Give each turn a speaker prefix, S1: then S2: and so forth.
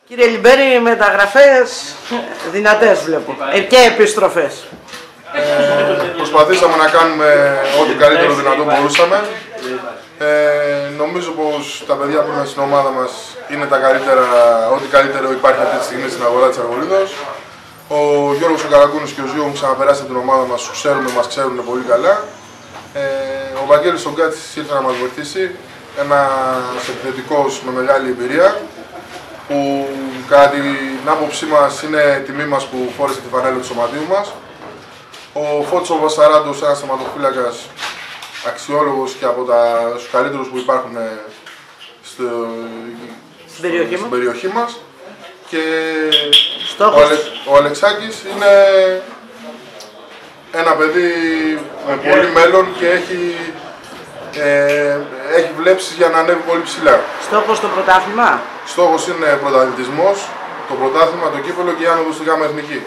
S1: Κύριε Λιμπέρη, μεταγραφές δυνατές βλέπω και επιστροφές.
S2: Προσπαθήσαμε να κάνουμε ό,τι καλύτερο δυνατό μπορούσαμε. Νομίζω πως τα παιδιά που είναι στην ομάδα μας είναι τα καλύτερα, ό,τι καλύτερο υπάρχει αυτή τη στιγμή στην αγορά της Αρβολίδος. Ο Γιώργος ο Καραγκούνης και ο Ζήο έχουν ξαναπεράσει από την ομάδα μας, μας ξέρουν πολύ καλά. Ο Βαγγέλης ο Γκάτσης ήρθε να μας βοηθήσει, ένας επιθετικός με μεγάλη εμπειρία, που κατά την άποψή μας είναι τιμή μας που φόρεσε τη φανέλα του σωματείου μας. Ο Φώτης ο Βασαράντος, ένας θεματοφύλακας αξιόλογος και από τους καλύτερους που υπάρχουν στην περιοχή μας. Και ο Αλεξάκης είναι ένα παιδί με πολύ μέλλον και έχει βλέψεις για να ανέβει πολύ ψηλά.
S1: Στόχος στο πρωτάθλημα?
S2: Στόχος είναι πρωταθλητισμός, το πρωτάθλημα, το κύπελλο και η άνοδος στη Γ' Εθνική.